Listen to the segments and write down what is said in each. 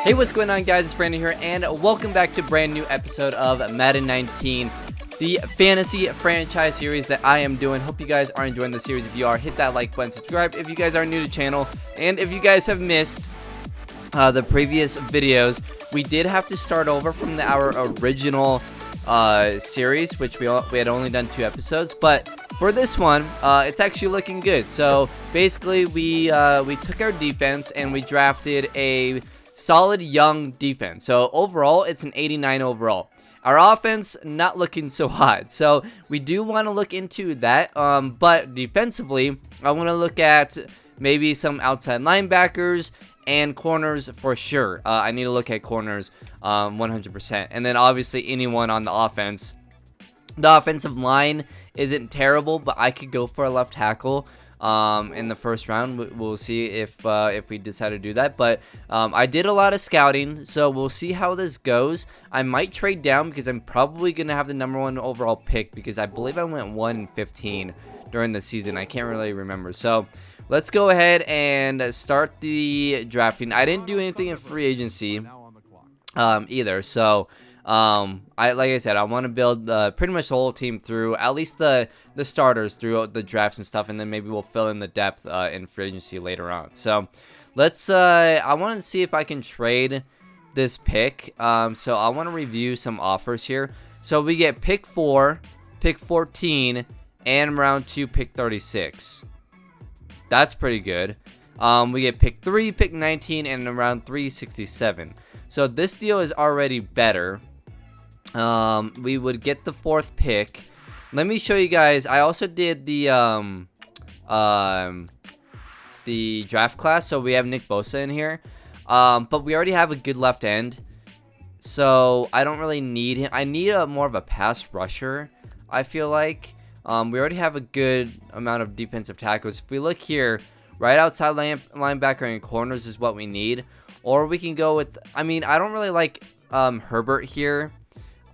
Hey, what's going on, guys? It's Brandon here, and welcome back to a brand new episode of Madden 19, the fantasy franchise series that I am doing. Hope you guys are enjoying the series. If you are, hit that like button, subscribe if you guys are new to the channel, and if you guys have missed the previous videos, we did have to start over from our original series, which we had only done 2 episodes, but for this one, it's actually looking good. So basically, we took our defense and we drafted a solid young defense. So overall, it's an 89 overall. Our offense not looking so hot. So we do want to look into that. But defensively, I want to look at maybe some outside linebackers and corners for sure. I need to look at corners 100%. And then obviously anyone on the offense. The offensive line isn't terrible, but I could go for a left tackle in the first round. We'll see if we decide to do that. But I did a lot of scouting, so we'll see how this goes. I might trade down because I'm probably gonna have the #1 overall pick, because I believe I went 1-15 during the season. I can't really remember. So let's go ahead and start the drafting. I didn't do anything in free agency either, so like I said, I want to build pretty much the whole team through, at least the starters through the drafts and stuff, and then maybe we'll fill in the depth in free agency later on. So let's I want to see if I can trade this pick. So I want to review some offers here. So we get pick 4, pick 14, and round 2, pick 36. That's pretty good. We get pick 3, pick 19, and around 367. So this deal is already better. We would get the 4th pick. Let me show you guys. I also did the draft class, so we have Nick Bosa in here. But we already have a good left end, so I don't really need him. I need more of a pass rusher, I feel like. We already have a good amount of defensive tackles. If we look here, right outside linebacker and corners is what we need. Or we can go with, I mean, I don't really like Herbert here.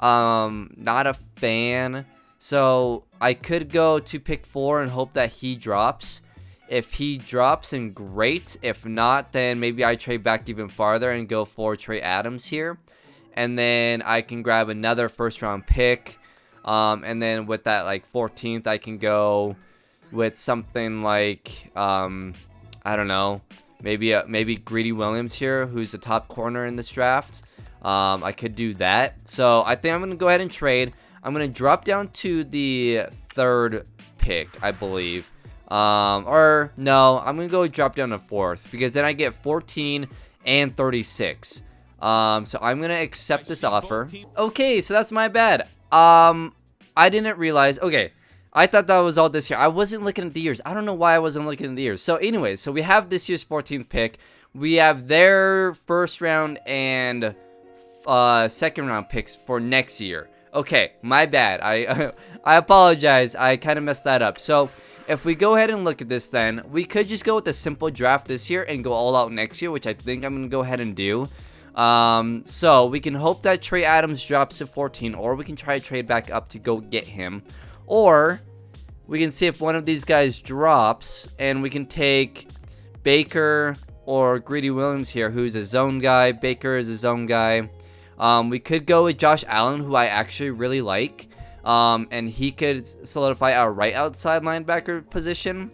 Not a fan. So I could go to pick 4 and hope that he drops. If he drops, then great. If not, then maybe I trade back even farther and go for Trey Adams here. And then I can grab another first round pick. And then with that, like 14th, I can go with something like, I don't know, maybe Greedy Williams here, who's the top corner in this draft. I could do that. So I think I'm going to go ahead and trade. I'm going to drop down to the 3rd pick, I believe. Or no, I'm going to go drop down to 4th, because then I get 14 and 36. So I'm going to accept this offer. Okay, so that's my bad. I didn't realize. Okay, I thought that was all this year. I wasn't looking at the years. I don't know why I wasn't looking at the years. So anyways, so we have this year's 14th pick. We have their first round and second round picks for next year. Okay, my bad. I apologize. I kind of messed that up. So if we go ahead and look at this, then we could just go with a simple draft this year and go all out next year, which I think I'm gonna go ahead and do. So we can hope that Trey Adams drops to 14, or we can try to trade back up to go get him, or we can see if one of these guys drops and we can take Baker or Greedy Williams here, who's a zone guy. Baker is a zone guy. We could go with Josh Allen, who I actually really like, and he could solidify our right outside linebacker position.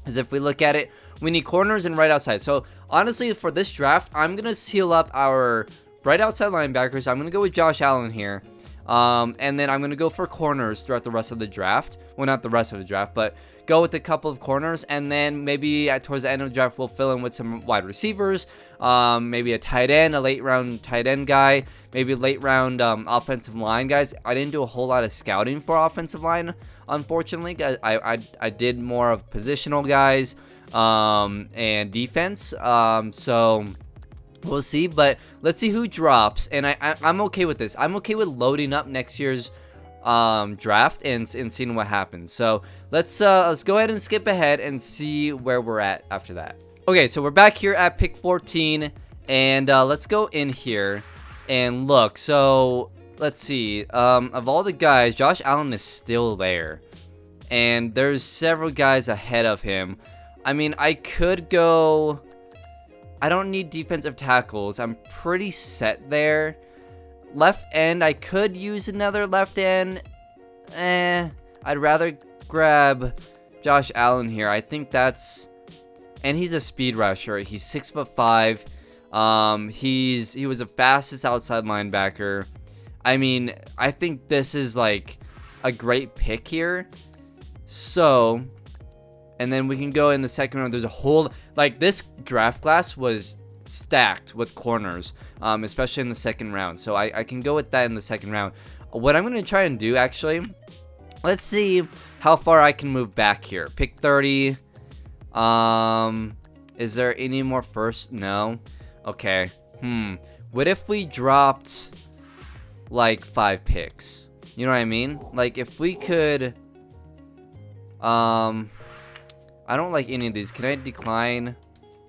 As if we look at it, we need corners and right outside. So honestly, for this draft, I'm gonna seal up our right outside linebackers. I'm gonna go with Josh Allen here, and then I'm gonna go for corners throughout the rest of the draft. Well, not the rest of the draft, but go with a couple of corners, and then maybe towards the end of the draft, we'll fill in with some wide receivers, maybe a tight end, a late round tight end guy, maybe late round offensive line guys. I didn't do a whole lot of scouting for offensive line, unfortunately. I did more of positional guys and defense. So we'll see, but let's see who drops. And I'm okay with this. I'm okay with loading up next year's draft and seeing what happens. So let's go ahead and skip ahead and see where we're at after that. Okay, so we're back here at pick 14, and let's go in here and look. So let's see, of all the guys, Josh Allen is still there, and there's several guys ahead of him. I mean, I could go I don't need defensive tackles. I'm pretty set there. Left end, I could use another left end. I'd rather grab Josh Allen here. I think that's, and he's a speed rusher. He's 6'5". He was the fastest outside linebacker. I mean, I think this is like a great pick here. So, and then we can go in the second round. There's a whole, like, this draft class was stacked with corners, especially in the second round. So I can go with that in the second round. What I'm going to try and do, actually, let's see how far I can move back here. Pick 30. Is there any more first? No. Okay. What if we dropped like 5 picks? You know what I mean? Like, if we could, I don't like any of these. Can I decline?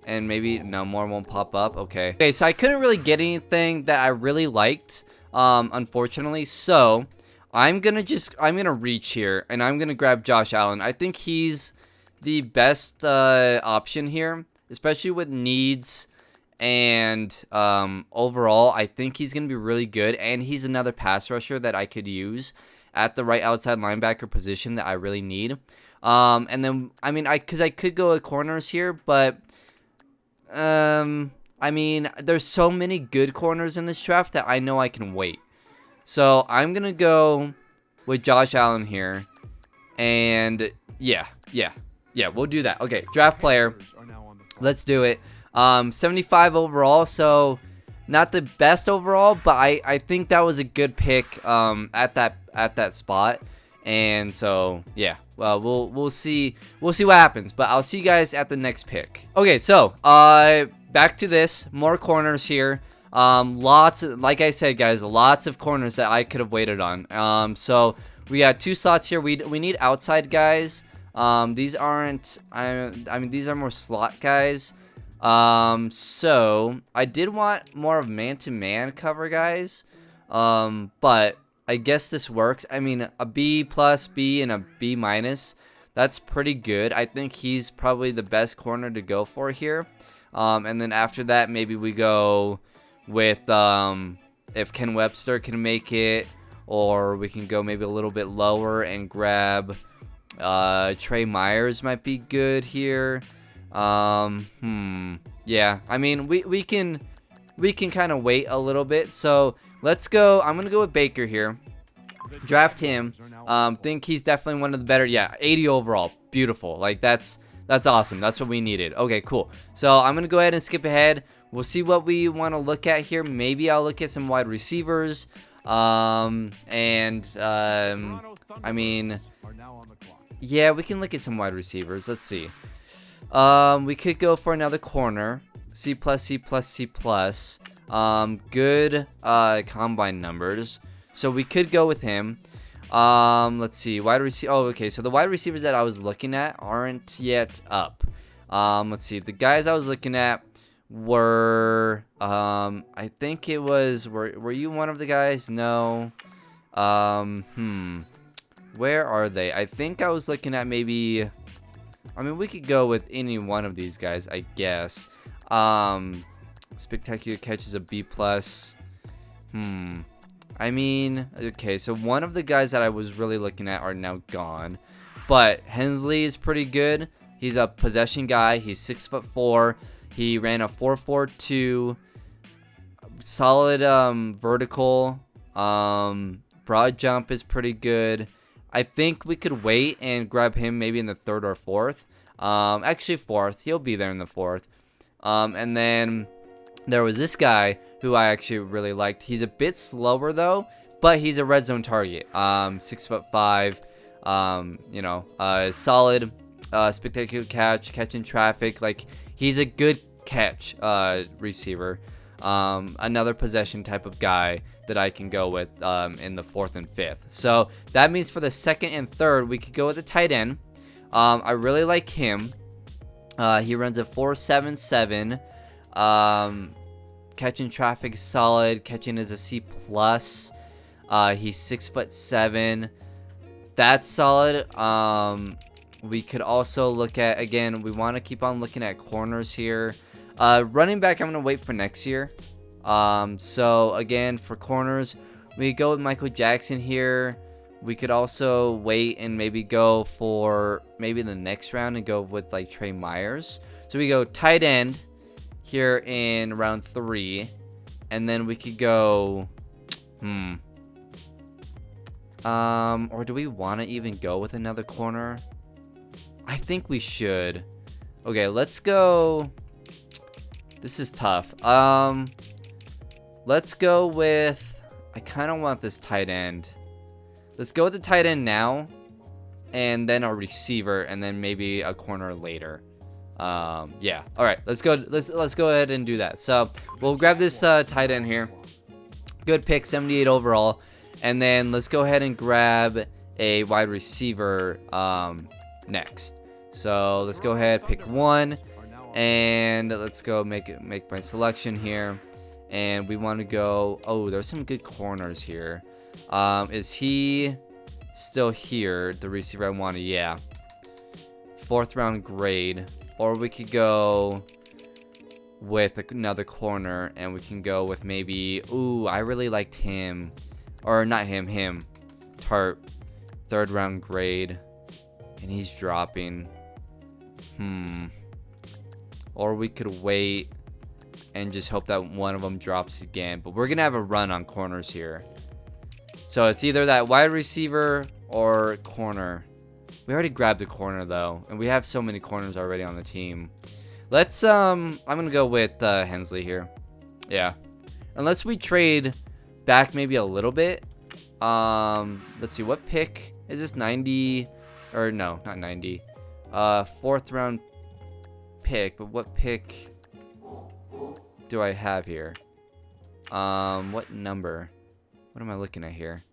And maybe no more won't pop up. Okay, so I couldn't really get anything that I really liked, unfortunately. So I'm gonna reach here and I'm gonna grab Josh Allen. I think he's the best option here, especially with needs. And overall, I think he's going to be really good. And he's another pass rusher that I could use at the right outside linebacker position that I really need. And then, I mean, because I could go with corners here. But, I mean, there's so many good corners in this draft that I know I can wait. So, I'm going to go with Josh Allen here. And, yeah, we'll do that. Okay, draft player. Let's do it. 75 overall, so not the best overall, but I think that was a good pick at that spot. And so yeah, well, we'll see what happens, but I'll see you guys at the next pick. Okay, so back to this, more corners here. Like I said, guys, lots of corners that I could have waited on. So we got 2 slots here. We need outside guys. These aren't, I mean, these are more slot guys. So I did want more of man-to-man cover, guys. But I guess this works. I mean, a B+, B, and a B-, that's pretty good. I think he's probably the best corner to go for here. And then after that, maybe we go with, if Ken Webster can make it, or we can go maybe a little bit lower and grab, Trey Myers might be good here. Yeah, I mean, we can kind of wait a little bit. So let's go. I'm gonna go with Baker here, draft him. Think he's definitely one of the better. Yeah, 80 overall, beautiful. Like, that's awesome. That's what we needed. Okay, cool. So I'm gonna go ahead and skip ahead. We'll see what we want to look at here. Maybe I'll look at some wide receivers. I mean, yeah, we can look at some wide receivers. Let's see. We could go for another corner. C+, C+, C+. Good combine numbers. So we could go with him. Let's see. Wide receiver. Oh, okay. So the wide receivers that I was looking at aren't yet up. Let's see. The guys I was looking at were, I think it was, were you one of the guys? No. Where are they? I think I was looking at maybe, I mean, we could go with any one of these guys, I guess. Spectacular catch is a B+. I mean, okay, so one of the guys that I was really looking at are now gone. But Hensley is pretty good. He's a possession guy. He's 6'4". He ran a 4.42. Solid vertical. Broad jump is pretty good. I think we could wait and grab him maybe in the 3rd or 4th. Actually 4th. He'll be there in the 4th. And then there was this guy who I actually really liked. He's a bit slower though, but he's a red zone target. 6'5". You know, solid, spectacular catching traffic. Like, he's a good catch receiver. Another possession type of guy that I can go with in the 4th and 5th. So that means for the 2nd and 3rd, we could go with a tight end. I really like him. He runs a 4.77. Catching traffic is solid. Catching is a C+. He's 6'7". That's solid. We could also look at, again, we want to keep on looking at corners here. Running back, I'm gonna wait for next year. So again, for corners, we go with Michael Jackson here. We could also wait and maybe go for maybe the next round and go with like Trey Myers. So we go tight end here in round 3, and then we could go, or do we want to even go with another corner? I think we should. Okay, let's go. This is tough. Let's go with, I kind of want this tight end. Let's go with the tight end now, and then a receiver, and then maybe a corner later. Yeah. All right. Let's go. Let's go ahead and do that. So we'll grab this tight end here. Good pick, 78 overall, and then let's go ahead and grab a wide receiver next. So let's go ahead, pick one, and let's go make my selection here. And we want to go. Oh, there's some good corners here. Is he still here? The receiver I wanted, yeah. 4th round grade. Or we could go with another corner, and we can go with maybe, ooh, I really liked him. Or not him. Tart. 3rd round grade. And he's dropping. Or we could wait and just hope that one of them drops again. But we're going to have a run on corners here. So it's either that wide receiver or corner. We already grabbed the corner though, and we have so many corners already on the team. Let's I'm gonna go with Hensley here. Yeah, unless we trade back maybe a little bit. Let's see, what pick is this? 90, or no, not 90. 4th round pick, but what pick do I have here? What number? What am I looking at here?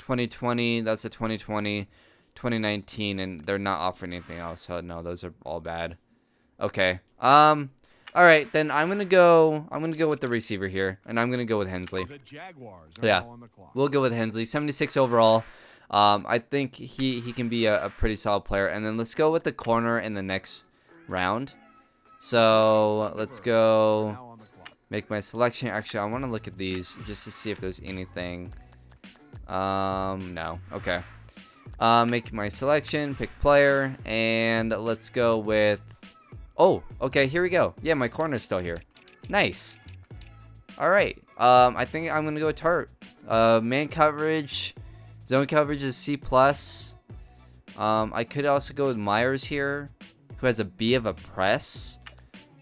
2020, that's a 2020, 2019, and they're not offering anything else, so no, those are all bad. Okay. All right, then I'm gonna go with the receiver here, and I'm gonna go with Hensley. Yeah, we'll go with Hensley, 76 overall. I think he can be a pretty solid player. And then let's go with the corner in the next round. So let's go make my selection. Actually, I want to look at these just to see if there's anything. No. Okay. Make my selection, pick player, and let's go with, oh, okay, here we go. Yeah, my corner's still here. Nice. All right. I think I'm gonna go with Tart. Man coverage, zone coverage is C+. I could also go with Myers here, who has a B of a press.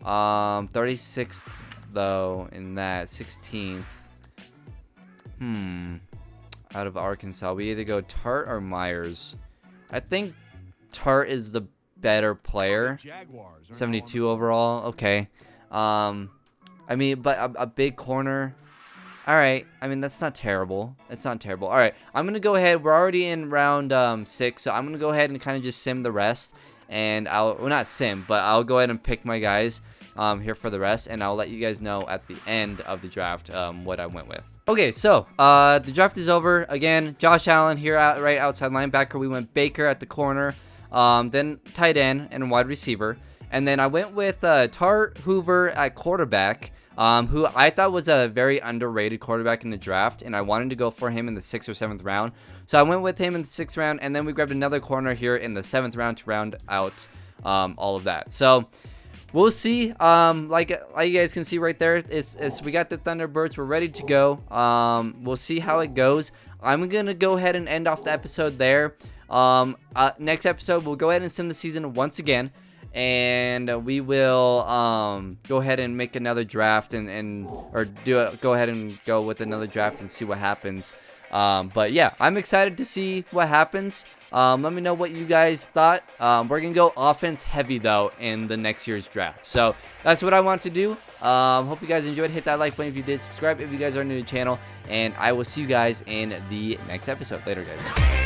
36th though in that, 16th. Out of Arkansas, we either go Tart or Myers. I think Tart is the better player. 72 overall. Okay. I mean, but a big corner. All right. I mean, that's not terrible. It's not terrible. All right. I'm gonna go ahead. We're already in round 6, so I'm gonna go ahead and kind of just sim the rest. And well, not sim, but I'll go ahead and pick my guys here for the rest, and I'll let you guys know at the end of the draft what I went with. Okay, so the draft is over. Again, Josh Allen here right outside linebacker. We went Baker at the corner, then tight end and wide receiver, and then I went with Tart Hoover at quarterback, who I thought was a very underrated quarterback in the draft, and I wanted to go for him in the 6th or 7th round. So I went with him in the 6th round, and then we grabbed another corner here in the 7th round to round out all of that. So we'll see. Like you guys can see right there, it's we got the Thunderbirds. We're ready to go. We'll see how it goes. I'm gonna go ahead and end off the episode there. Next episode, we'll go ahead and sim the season once again, and we will go ahead and make another draft go ahead and go with another draft and see what happens. But yeah, I'm excited to see what happens. Let me know what you guys thought. We're gonna go offense heavy though in the next year's draft, so that's what I want to do. Hope you guys enjoyed. Hit that like button if you did. Subscribe if you guys are new to the channel, and I will see you guys in the next episode. Later, guys.